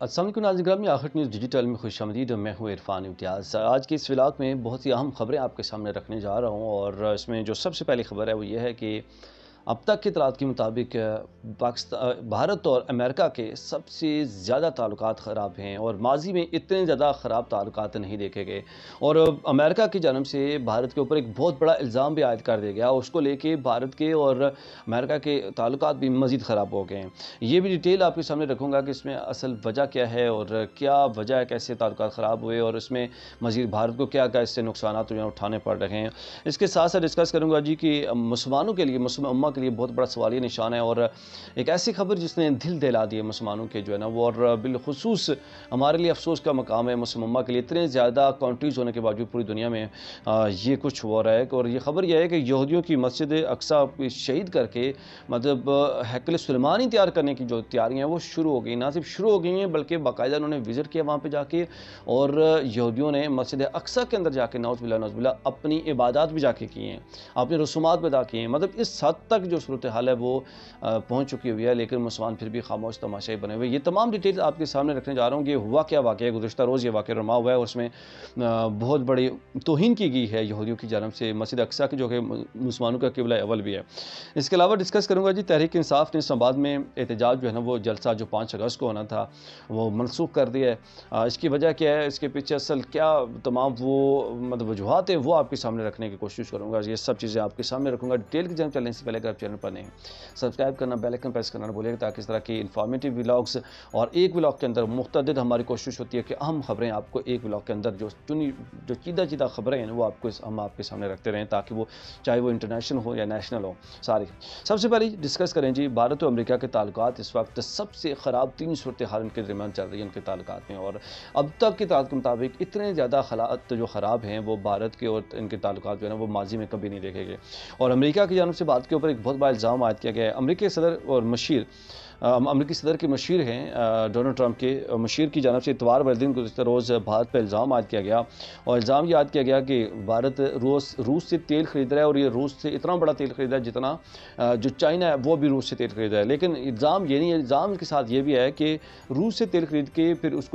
السلام علیکم ناظرین گرامی، آخر نیوز ڈیجیٹل میں خوش آمدید۔ میں ہوں عرفان امتیاز۔ آج کے اس ولاگ میں بہت سی اہم خبریں آپ کے سامنے رکھنے جا رہا ہوں، اور اس میں جو سب سے پہلی خبر ہے وہ یہ ہے کہ اب تک کے اطلاعات کے مطابق بھارت اور امریکہ کے سب سے زیادہ تعلقات خراب ہیں، اور ماضی میں اتنے زیادہ خراب تعلقات نہیں دیکھے گئے، اور امریکہ کی جانب سے بھارت کے اوپر ایک بہت بڑا الزام بھی عائد کر دیا گیا، اس کو لے کے بھارت کے اور امریکہ کے تعلقات بھی مزید خراب ہو گئے ہیں۔ یہ بھی ڈیٹیل آپ کے سامنے رکھوں گا کہ اس میں اصل وجہ کیا ہے اور کیا وجہ ہے، کیسے تعلقات خراب ہوئے، اور اس میں مزید بھارت کو کیا اس سے نقصانات اٹھانے پڑ رہے ہیں۔ اس کے ساتھ ساتھ ڈسکس کروں گا کہ مسلمانوں کے لیے، مسلم امہ کے لیے بہت بڑا سوالیہ نشان ہے، اور ایک ایسی خبر جس نے دل دہلا دیے مسلمانوں کے وہ، اور بالخصوص ہمارے لیے افسوس کا مقام ہے مسلم امہ کے لیے، اتنے زیادہ کنٹریز ہونے کے باوجود پوری دنیا میں یہ کچھ ہو رہا ہے۔ اور یہ خبر یہ ہے کہ یہودیوں کی مسجد اقصی شہید کر کے مطلب ہیکل سلیمانی تیار کرنے کی جو تیاریاں ہیں وہ شروع ہو گئی، نہ صرف شروع ہو گئی ہیں بلکہ باقاعدہ انہوں نے وزٹ کیا وہاں پہ جا کے، اور یہودیوں نے مسجد اقصی کے اندر جا کے نعوذ باللہ اپنی عبادات بھی جا کے کی ہیں، اپنے رسومات بھی ادا کیے ہیں۔ مطلب اس حد تک جو صورتحال ہے وہ پہنچ چکی ہوئی ہے، لیکن مسلمان پھر بھی خاموش تماشائی بنے ہوئے۔ یہ تمام ڈیٹیل آپ کے سامنے رکھنے جا رہا ہوں کہ ہوا کیا واقعہ ہے۔ گزشتہ روز یہ واقعہ رما ہوا ہے، اور اس میں بہت بڑی توہین کی گئی ہے یہودیوں کی جانب سے مسجد اقصی کی، جو کہ مسلمانوں کا قبلہ اول بھی ہے۔ اس کے علاوہ ڈسکس کروں گا تحریک انصاف نے اسلام آباد میں احتجاج وہ جلسہ جو 5 اگست کو ہونا تھا وہ منسوخ کر دیا ہے۔ اس کی وجہ کیا ہے، اس کے پیچھے اصل کیا تمام وہ مطلب وجوہات ہیں، وہ آپ کے سامنے رکھنے کی کوشش کروں گا۔ یہ سب چیزیں آپ کے سامنے رکھوں گا ڈیٹیل کی جانب چلنے سے پہلے اگر آپ چینل پر نہیں سبسکرائب کرنا، بیل آئیکن پریس کرنا نہ بھولے گا، تاکہ اس طرح کی انفارمیٹیو ولاگس، اور ایک ولاگ کے اندر متعدد ہماری کوشش ہوتی ہے کہ اہم خبریں آپ کو ایک ولاگ کے اندر جو چیدہ خبریں ہیں وہ ہم آپ کے سامنے رکھتے رہیں، تاکہ وہ چاہے وہ انٹرنیشنل ہو یا نیشنل ہو ساری۔ سب سے پہلے ڈسکس کریں بھارت و امریکہ کے تعلقات اس وقت سب سے خراب 3 صورتحال ان کے درمیان چل رہی ہے ان کے تعلقات میں، اور اب تک کے تعلقات کے مطابق اتنے زیادہ حالات جو خراب ہیں وہ بھارت کے اور ان کے تعلقات جو ہے وہ ماضی میں کبھی نہیں دیکھے گئے۔ اور امریکہ کی جانب سے بات کے اوپر ایک بہت بڑا الزام عائد کیا گیا ہے۔ امریکی صدر کے مشیر ہیں ڈونلڈ ٹرمپ کے مشیر کی جانب سے اتوار والے دن گزشتہ روز بھارت پر الزام عائد کیا گیا، اور الزام یہ عائد کیا گیا کہ بھارت روس سے تیل خرید رہا ہے، اور یہ روس سے اتنا بڑا تیل خرید رہا ہے جتنا جو چائنا ہے وہ بھی روس سے تیل خرید رہا ہے۔ لیکن الزام یہ نہیں ہے، الزام کے ساتھ یہ بھی ہے کہ روس سے تیل خرید کے پھر اس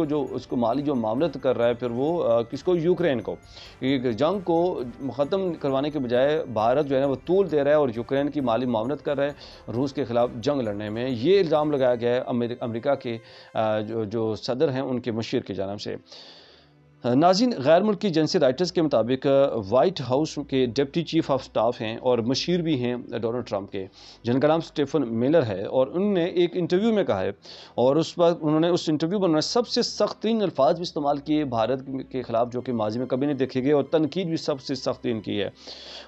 کو مالی جو معاملت کر رہا ہے، پھر وہ کس کو، یوکرین کو، جنگ کو ختم کروانے کے بجائے بھارت جو ہے وہ طول دے رہا ہے اور یوکرین کی مالی معاونت کر رہا ہے روس کے خلاف جنگ لڑنے میں۔ یہ الزام لگایا گیا ہے امریکہ کے جو صدر ہیں ان کے مشیر کی جانب سے۔ ناظرین، غیر ملکی ایجنسی رائٹرز کے مطابق وائٹ ہاؤس کے ڈپٹی چیف آف سٹاف ہیں اور مشیر بھی ہیں ڈونلڈ ٹرمپ کے، جن کا نام سٹیفن میلر ہے، اور انہوں نے ایک انٹرویو میں کہا ہے، اور اس وقت انہوں نے اس انٹرویو میں سب سے سخت ترین الفاظ بھی استعمال کیے بھارت کے خلاف، جو کہ ماضی میں کبھی نہیں دیکھے گئے، اور تنقید بھی سب سے سخت ترین کی ہے۔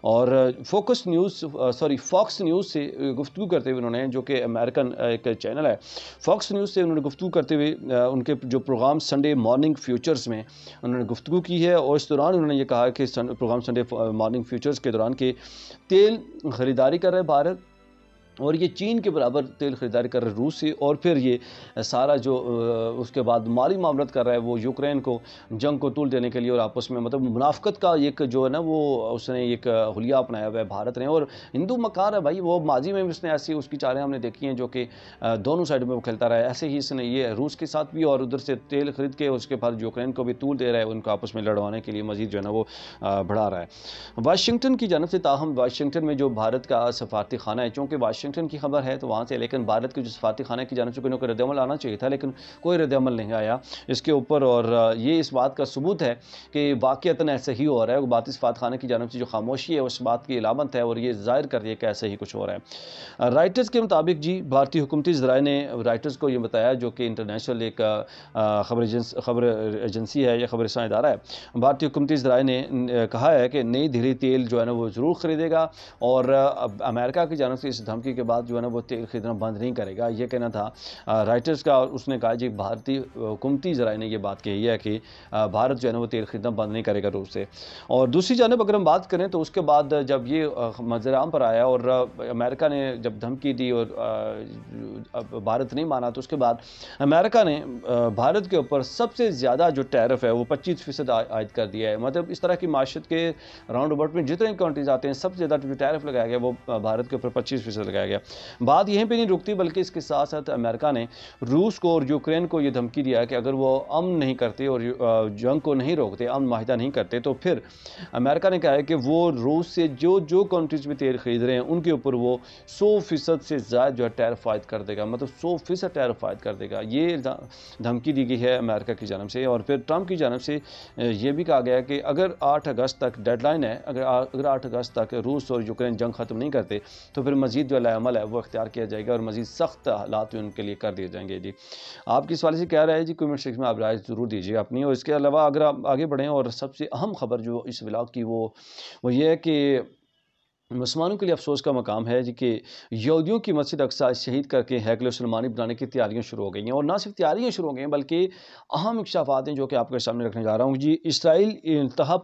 اور فاکس نیوز سے گفتگو کرتے ہوئے انہوں نے، جو کہ امریکن ایک چینل ہے، فاکس نیوز سے انہوں نے گفتگو کرتے ہوئے ان کے جو پروگرام سنڈے مارننگ فیوچرز میں انہوں نے گفتگو کی ہے، اور اس دوران انہوں نے یہ کہا کہ پروگرام سنڈے مارننگ فیوچرز کے دوران کہ تیل خریداری کر رہے بھارت، اور یہ چین کے برابر تیل خریداری کر رہے روس سے، اور پھر یہ سارا جو اس کے بعد مالی معاملت کر رہا ہے وہ یوکرین کو جنگ کو طول دینے کے لیے، اور آپس میں مطلب منافقت کا ایک جو ہے نا وہ اس نے ایک حلیہ اپنایا ہوا ہے بھارت نے، اور ہندو مکار ہے بھائی، وہ ماضی میں بھی اس نے ایسی اس کی چالیں ہم نے دیکھی ہیں جو کہ دونوں سائڈ میں وہ کھیلتا رہا ہے۔ ایسے ہی اس نے یہ روس کے ساتھ بھی، اور ادھر سے تیل خرید کے اس کے بعد یوکرین کو بھی طول دے رہا ہے، ان کو آپس میں لڑوانے کے لیے مزید جو ہے نا وہ بڑھا رہا ہے واشنگٹن کی جانب سے۔ تاہم واشنگٹن میں جو بھارت کا سفارتی خانہ ہے، چونکہ واشنگٹن کی خبر ہے تو وہاں سے، لیکن بھارت کے جو سفارتی خانے کی جانب سے کوئی رد عمل آنا چاہیے تھا، لیکن کوئی رد عمل نہیں آیا اس کے اوپر، اور یہ اس بات کا ثبوت ہے کہ واقعتاً ایسا ہی ہو رہا ہے۔ بھارتی سفارت خانے کی جانب سے جو خاموشی ہے اس بات کی علامت ہے، اور یہ ظاہر کر رہی ہے کہ ایسا ہی کچھ ہو رہا ہے۔ رائٹرز کے مطابق بھارتی حکومتی ذرائع نے رائٹرز کو یہ بتایا، جو کہ انٹرنیشنل ایک خبر ایجنسی ہے یا خبر رساں ادارہ ہے، بھارتی حکومتی ذرائع نے کہا ہے کہ نئی دہلی تیل جو ہے نا وہ ضرور خریدے گا، اور امریکہ کی جانب سے اس دھمکی کے بعد جو ہے نا وہ تیل خریدنا بند نہیں کرے گا، یہ کہنا تھا رائٹرز کا۔ اس نے کہا بھارتی حکومتی ذرائع نے یہ بات کہی ہے کہ بھارت جو ہے نا وہ تیل خریدنا بند نہیں کرے گا روس سے۔ اور دوسری جانب اگر ہم بات کریں تو اس کے بعد جب یہ منظر عام پر آیا اور امریکہ نے جب دھمکی دی اور بھارت نہیں مانا، تو اس کے بعد امریکہ نے بھارت کے اوپر سب سے زیادہ جو ٹیرف ہے وہ 25% عائد کر دیا ہے۔ مطلب اس طرح کی معیشت کے راؤنڈ اباؤٹ میں جتنے کنٹریز آتے ہیں سب سے زیادہ جو ٹیرف لگایا گیا وہ بھارت کے اوپر 25% لگایا دکھایا گیا۔ بات یہیں پہ نہیں رکتی بلکہ اس کے ساتھ ساتھ امریکہ نے روس کو اور یوکرین کو یہ دھمکی دیا ہے کہ اگر وہ امن نہیں کرتے اور جنگ کو نہیں روکتے، امن معاہدہ نہیں کرتے، تو پھر امریکہ نے کہا ہے کہ وہ روس سے جو کنٹریز بھی تیل خرید رہے ہیں ان کے اوپر وہ 100% سے زائد جو ہے ٹیرف عائد کر دے گا، مطلب 100% ٹیرف عائد کر دے گا۔ یہ دھمکی دی گئی ہے امریکہ کی جانب سے۔ اور پھر ٹرمپ کی جانب سے یہ بھی کہا گیا ہے کہ اگر 8 اگست تک ڈیڈ لائن ہے، اگر 8 اگست تک روس اور یوکرین جنگ ختم نہیں کرتے تو پھر مزید جو عمل ہے وہ اختیار کیا جائے گا اور مزید سخت حالات ان کے لیے کر دیے جائیں گے۔ جی آپ کی سوال سے کیا رائے ہے جی؟ کمنٹ سیکشن میں آپ رائے ضرور دیجیے اپنی۔ اور اس کے علاوہ اگر آپ آگے بڑھیں، اور سب سے اہم خبر جو اس ولاگ کی وہ یہ ہے کہ مسلمانوں کے لیے افسوس کا مقام ہے جی کہ یہودیوں کی مسجد اقصی شہید کر کے ہیکل سلیمانی بنانے کی تیاریاں شروع ہو گئی ہیں، اور نہ صرف تیاریاں شروع ہو گئی ہیں بلکہ اہم انکشافات ہیں جو کہ آپ کے سامنے رکھنے جا رہا ہوں جی۔ اسرائیل کے انتہا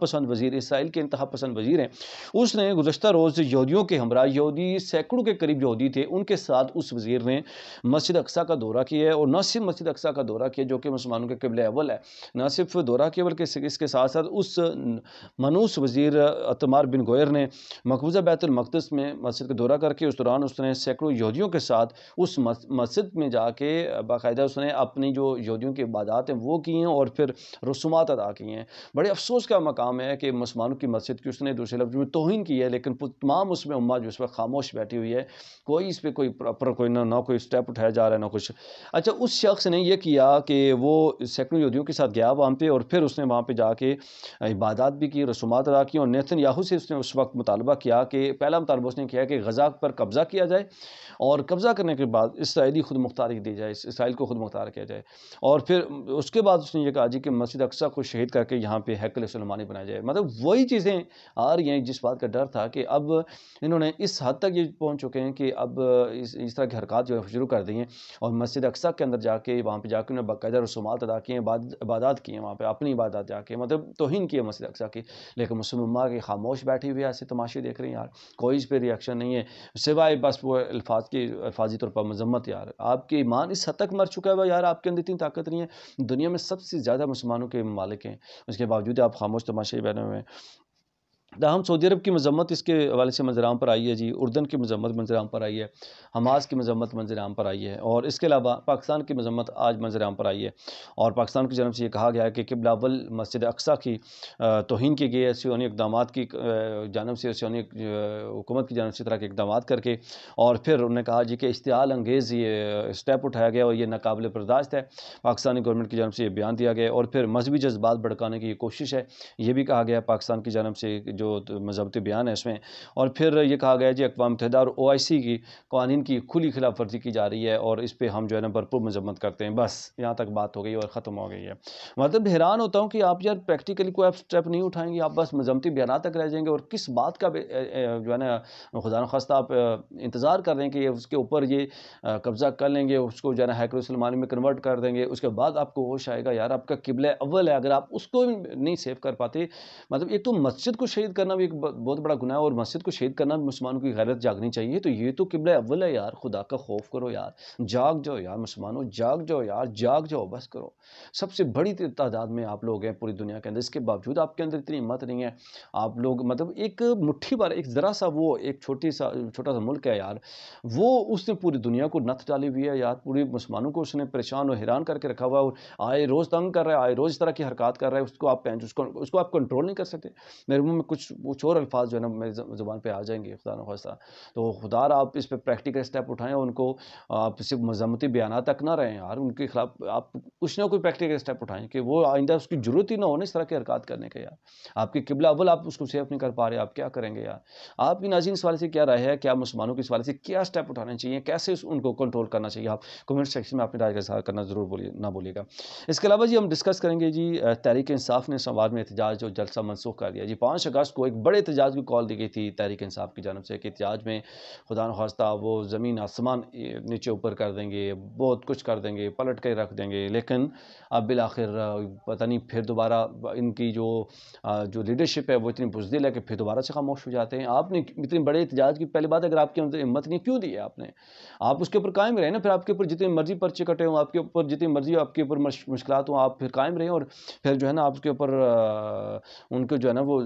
پسند وزیر ہیں، اس نے گزشتہ روز یہودیوں کے ہمراہ، یہودی سینکڑوں کے قریب یہودی تھے، ان کے ساتھ اس وزیر نے مسجد اقصی کا دورہ کیا ہے، اور نہ صرف مسجد اقصی کا دورہ کیا جو کہ مسلمانوں کے قبلہ اول ہے، نہ صرف دورہ کیا بلکہ اس کے ساتھ ساتھ اس منوس وزیر اتمار بن گوئر نے مقبوضہ بیت المقدس میں مسجد کا دورہ کر کے اس دوران اس نے سینکڑوں یہودیوں کے ساتھ اس مسجد میں جا کے باقاعدہ اس نے اپنی جو یہودیوں کی عبادات ہیں وہ کی ہیں اور پھر رسومات ادا کی ہیں۔ بڑے افسوس کا مقام ہے کہ مسلمانوں کی مسجد کی اس نے دوسرے لفظ میں توہین کی ہے، لیکن تمام اس میں امہ جو اس وقت خاموش بیٹھی ہوئی ہے، کوئی اس پہ کوئی پراپر کوئی نہ کوئی سٹیپ اٹھایا جا رہا ہے نہ کچھ۔ اچھا، اس شخص نے یہ کیا کہ وہ سینکڑوں یہودیوں کے ساتھ گیا وہاں پہ، اور پھر اس نے وہاں پہ جا کے عبادات بھی کی، رسومات ادا کی، اور نیتن یاہو سے اس نے اس وقت مطالبہ کیا کہ پہلا مطالبہ اس نے کیا کہ غزہ پر قبضہ کیا جائے، اور قبضہ کرنے کے بعد اسرائیلی خود مختاری دی جائے، اسرائیل کو خود مختار کیا جائے، اور پھر اس کے بعد اس نے یہ کہا جی کہ مسجد اقصی کو شہید کر کے یہاں پہ ہیکل سلیمانی بنایا جائے۔ مطلب وہی چیزیں آ رہی ہیں جس بات کا ڈر تھا کہ اب انہوں نے اس حد تک یہ پہنچ چکے ہیں کہ اب اس طرح کی حرکات جو ہے شروع کر دی ہیں، اور مسجد اقصی کے اندر جا کے وہاں پہ جا کے انہوں نے باقاعدہ رسومات ادا کیے ہیں، عبادات کی ہیں وہاں پہ، اپنی عبادات جا کے، مطلب توہین کی ہے مسجد اقصی کی، لیکن مسلم امہ کی خاموش بیٹھی ہوئی ہے، ایسے تماشے دیکھ رہے ہیں یار، کوئی اس پہ ریئیکشن نہیں ہے سوائے بس وہ الفاظی طور پر مذمت۔ یار آپ کے ایمان اس حد تک مر چکا ہے یار، آپ کے اندر اتنی طاقت نہیں ہے، دنیا میں سب سے زیادہ مسلمانوں کے ممالک ہیں، اس کے باوجود آپ خاموش تماشے بیٹھے ہوئے ہیں۔ تاہم سعودی عرب کی مذمت اس کے حوالے سے منظر عام پر آئی ہے جی، اردن کی مذمت منظر عام پر آئی ہے، حماس کی مذمت منظر عام پر آئی ہے، اور اس کے علاوہ پاکستان کی مذمت آج منظر عام پر آئی ہے، اور پاکستان کی جانب سے یہ کہا گیا ہے کہ قبلہ اول مسجد اقصی کی توہین کی گئی ہے سیونی اقدامات کی جانب سے، سیونی حکومت کی جانب سے طرح کے اقدامات کر کے، اور پھر انہوں نے کہا جی کہ اشتعال انگیز یہ اسٹیپ اٹھایا گیا اور یہ ناقابل برداشت ہے، پاکستانی گورنمنٹ کی جانب سے یہ بیان دیا گیا، اور پھر مذہبی جذبات بھڑکانے کی یہ کوشش ہے، یہ بھی کہا گیا پاکستان کی جانب سے جو مذہبی بیان ہے اس میں، اور پھر یہ کہا گیا جی اقوام متحدہ اور OIC کی قوانین کی کھلی خلاف ورزی کی جا رہی ہے، اور اس پہ ہم جو ہے نا بھرپور مذمت کرتے ہیں۔ بس یہاں تک بات ہو گئی اور ختم ہو گئی ہے۔ مطلب حیران ہوتا ہوں کہ آپ یار پریکٹیکلی کوئی آپ سٹیپ نہیں اٹھائیں گے، آپ بس مذمتی بیانات تک رہ جائیں گے، اور کس بات کا جو ہے نا خدا نخواستہ آپ انتظار کر رہے ہیں کہ اس کے اوپر یہ قبضہ کر لیں گے، اس کو جو ہے نا ہیکل سلیمانی میں کنورٹ کر دیں گے، اس کے بعد آپ کو ہوش آئے گا یار آپ کا قبلہ اول ہے، اگر آپ اس کو نہیں سیو کر پاتے، مطلب ایک تو مسجد کو شہید کرنا بھی ایک بہت بڑا گناہ ہے، اور مسجد کو شہید کرنا بھی مسلمانوں کی غیرت جاگنی چاہیے، تو یہ تو قبلہ اول ہے یار، خدا کا خوف کرو یار، جاگ جاؤ یار مسلمانوں، جاگ جاؤ یار، جاگ جاؤ، بس کرو۔ سب سے بڑی تعداد میں آپ لوگ ہیں پوری دنیا کے اندر، اس کے باوجود آپ کے اندر اتنی ہمت نہیں ہے، آپ لوگ مطلب ایک مٹھی بھر، ایک ذرا سا وہ ایک چھوٹا سا ملک ہے یار، وہ اس نے پوری دنیا کو نت ڈالی ہوئی ہے یار، پوری مسلمانوں کو اس نے پریشان و حیران کر کے رکھا ہوا ہے، اور آئے روز تنگ کر رہا ہے، آئے روز اس طرح کی حرکات کر رہا ہے، اس کو آپ کنٹرول نہیں کر سکتے۔ میرے منہ میں کچھ اور الفاظ جو ہے نا میری زبان پہ آ جائیں گے خدا نخواستہ، تو خدا را آپ اس پہ پریکٹیکل سٹیپ اٹھائیں، اور ان کو آپ صرف مذمتی بیانات تک نہ رہیں یار، ان کے خلاف آپ کچھ نہ کوئی پریکٹیکل سٹیپ اٹھائیں کہ وہ آئندہ اس کی ضرورت ہی نہ ہونے اس طرح کی حرکات کرنے کا یار۔ آپ کی قبلہ اول آپ اس کو سیف نہیں کر پا رہے، آپ کیا کریں گے یار؟ آپ کی ناظرین اس والے سے کیا رائے ہے؟ کیا مسلمانوں کی اس والے سے کیا سٹیپ اٹھانے چاہیے؟ کیسے ان کو کنٹرول کرنا چاہیے؟ آپ کمنٹ سیکشن میں اپنی رائے کا اظہار کرنا ضرور نہ بولیے گا۔ اس کے علاوہ جی ہم ڈسکس کریں گے جی تحریک انصاف نے سوال میں احتجاج اور جلسہ منسوخ کر دیا جی۔ 5 اگست کو ایک بڑے احتجاج کی کال دی گئی تھی تحریک انصاف کی جانب سے کہ احتجاج میں خدا نخواستہ وہ زمین آسمان نیچے اوپر کر دیں گے، بہت کچھ کر دیں گے، پلٹ کے رکھ دیں گے، لیکن اب بالآخر پتہ نہیں پھر دوبارہ ان کی جو لیڈرشپ ہے وہ اتنی بزدل ہے کہ پھر دوبارہ سے خاموش ہو جاتے ہیں۔ آپ نے اتنے بڑے احتجاج کی پہلی بات اگر آپ کے اندر ہمت نہیں کیوں دی ہے آپ نے؟ آپ اس کے اوپر قائم رہیں نا، پھر آپ کے اوپر جتنے مرضی پرچے کٹے ہوں، آپ کے اوپر جتنی مرضی آپ کے اوپر مشکلات ہوں، آپ پھر قائم رہیں، اور پھر جو ہے نا آپ اس کے اوپر ان کو جو ہے نا وہ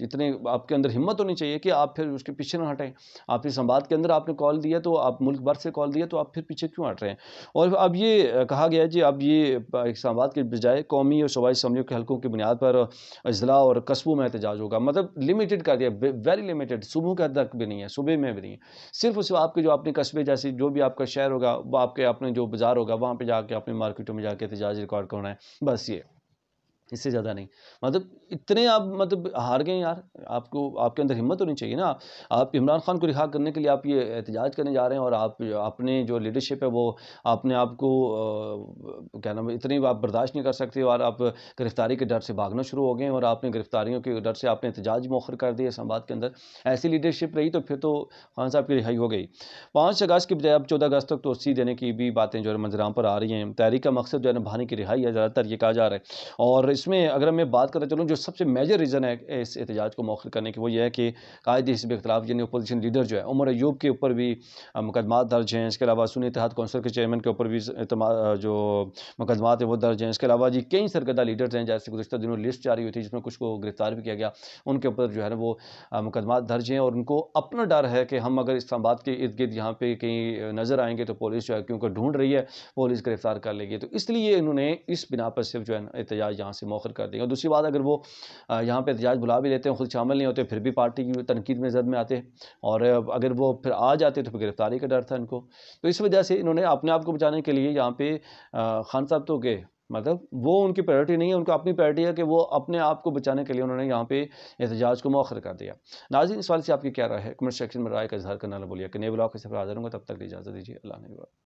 اتنے آپ کے اندر ہمت ہونی چاہیے کہ آپ پھر اس کے پیچھے نہ ہٹیں. آپ اسلام آباد کے اندر آپ نے کال دیا تو آپ ملک بھر سے کال دیا تو آپ پھر پیچھے کیوں ہٹ رہے ہیں؟ اور اب یہ کہا گیا ہے جی اب یہ اسلام آباد کے بجائے قومی اور صوبائی اسمبلیوں کے حلقوں کی بنیاد پر اضلاع اور قصبوں میں احتجاج ہوگا. مطلب لمیٹڈ کر دیا، ویری لمیٹڈ، صوبوں کے حد تک بھی نہیں ہے، صوبے میں بھی نہیں ہے. صرف اس آپ کے جو اپنے قصبے جیسے جو بھی آپ کا شہر ہوگا، وہ آپ کے اپنے جو بازار ہوگا وہاں پہ جا کے اپنے مارکیٹوں میں جا کے احتجاج ریکارڈ کرنا ہے، بس یہ، اس سے زیادہ نہیں. مطلب اتنے آپ مطلب ہار گئے یار. آپ کو آپ کے اندر ہمت ہونی چاہیے نا. آپ عمران خان کو رہا کرنے کے لیے آپ یہ احتجاج کرنے جا رہے ہیں، اور آپ اپنے جو لیڈرشپ ہے وہ اپنے آپ کو کیا نام ہے اتنی آپ برداشت نہیں کر سکتے، اور آپ گرفتاری کے ڈر سے بھاگنا شروع ہو گئے ہیں، اور آپ نے گرفتاریوں کے ڈر سے آپ نے احتجاج مؤخر کر دیا اسلام آباد کے اندر. ایسی لیڈرشپ رہی تو پھر تو خان صاحب کی رہائی ہو گئی. 5 اگست کی بجائے اب 14 اگست تک توسیع دینے کی بھی باتیں جو ہے منظرام پر آ رہی ہیں. تحریک کا مقصد جو ہے نا بھانی کی رہائی ہے، زیادہ تر یہ کہا جا رہا ہے. اور اس میں اگر میں بات کرتا چلوں جو سب سے میجر ریزن ہے اس احتجاج کو مؤخر کرنے کی، وہ یہ ہے کہ قائد حزب اختلاف یعنی اپوزیشن لیڈر جو ہے عمر ایوب کے اوپر بھی مقدمات درج ہیں. اس کے علاوہ سنی اتحاد کونسل کے چیئرمین کے اوپر بھی جو مقدمات ہیں وہ درج ہیں. اس کے علاوہ جی کئی سرکردہ لیڈرز ہیں، جیسے گزشتہ دنوں لسٹ جاری ہوئی تھی جس میں کچھ کو گرفتار بھی کیا گیا، ان کے اوپر جو ہے نا وہ مقدمات درج ہیں. اور ان کو اپنا ڈر ہے کہ ہم اگر اسلام آباد کے ارد گرد یہاں پہ کہیں نظر آئیں گے تو پولیس جو ہے کیونکہ ڈھونڈ رہی ہے، پولیس گرفتار کر لے گی. تو اس لیے انہوں نے اس بنا پر صرف جو ہے احتجاج یہاں سے مؤخر کر دیا. اور دوسری بات، اگر وہ یہاں پہ احتجاج بلا بھی لیتے ہیں، خود شامل نہیں ہوتے، پھر بھی پارٹی کی تنقید میں زد میں آتے، اور اگر وہ پھر آ جاتے تو پھر گرفتاری کا ڈر تھا ان کو. تو اس وجہ سے انہوں نے اپنے آپ کو بچانے کے لیے یہاں پہ خان صاحب تو گئے، مطلب وہ ان کی پرائرٹی نہیں ہے، ان کو اپنی پرائرٹی ہے کہ وہ اپنے آپ کو بچانے کے لیے انہوں نے یہاں پہ احتجاج کو مؤخر کر دیا. ناظرین، اس سوال سے آپ کی کیا رائے ہے؟ کمنٹ سیکشن میں رائے کا اظہار کرنا نہ بھولیے. کہ نئے بلاگ کے سفر حاضر ہوں گا، تب تک اجازت دیجیے. اللہ نے